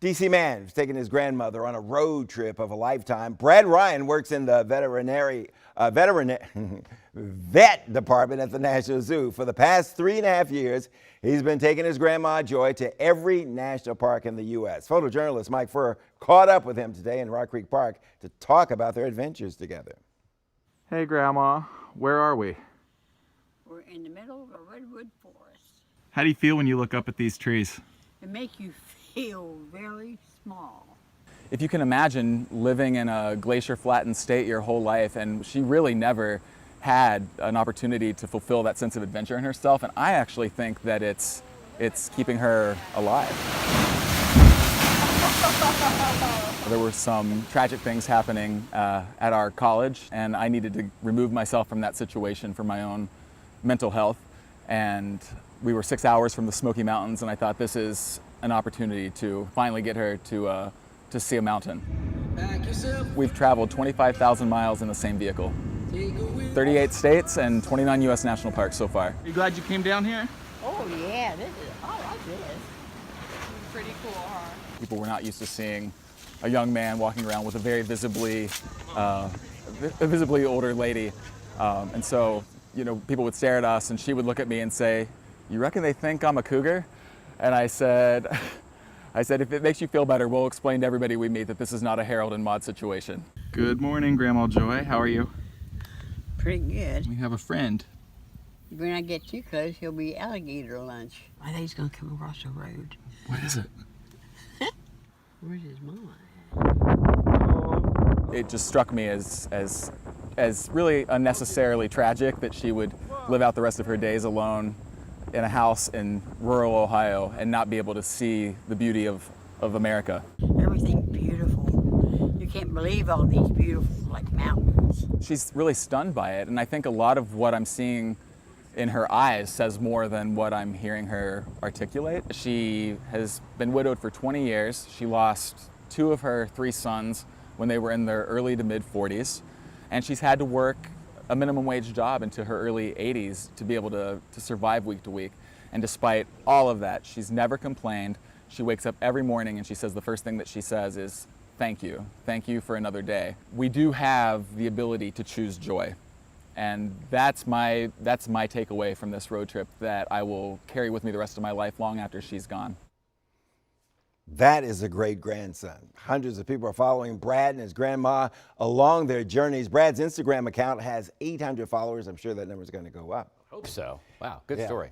DC man is taking his grandmother on a road trip of a lifetime. Brad Ryan works in the vet department at the National Zoo. For the past 3.5 years, he's been taking his grandma Joy to every national park in the U.S. Photojournalist Mike Furr caught up with him today in Rock Creek Park to talk about their adventures together. Hey Grandma, where are we? We're in the middle of a redwood forest. How do you feel when you look up at these trees? It makes you feel very small. If you can imagine living in a glacier flattened state your whole life, and she really never had an opportunity to fulfill that sense of adventure in herself, and I actually think that it's keeping her alive. There were some tragic things happening at our college, and I needed to remove myself from that situation for my own mental health. And we were 6 hours from the Smoky Mountains, and I thought this is an opportunity to finally get her to see a mountain. We've traveled 25,000 miles in the same vehicle. 38 states and 29 U.S. national parks so far. Are you glad you came down here? Oh yeah, I like this. Pretty cool, huh? People were not used to seeing a young man walking around with a very visibly older lady. And so, you know, people would stare at us and she would look at me and say, "You reckon they think I'm a cougar?" And I said, if it makes you feel better, we'll explain to everybody we meet that this is not a Harold and Maude situation. Good morning, Grandma Joy. How are you? Pretty good. We have a friend. When I get too close, he'll be alligator lunch. I think he's gonna come across the road. What is it? Where's his mom? It just struck me as really unnecessarily tragic that she would live out the rest of her days alone in a house in rural Ohio and not be able to see the beauty of America. Everything's beautiful. You can't believe all these beautiful, like, mountains. She's really stunned by it, and I think a lot of what I'm seeing in her eyes says more than what I'm hearing her articulate. She has been widowed for 20 years. She lost 2 of her 3 sons when they were in their early to mid 40s, and she's had to work a minimum wage job into her early 80s to be able to survive week to week. And despite all of that, she's never complained. She wakes up every morning and she says the first thing that she says is, "Thank you. Thank you for another day." We do have the ability to choose joy. And that's my takeaway from this road trip that I will carry with me the rest of my life long after she's gone. That is a great grandson. Hundreds of people are following Brad and his grandma along their journeys. Brad's Instagram account has 800 followers. I'm sure that number is going to go up. Hope so. Wow, good Yeah. story.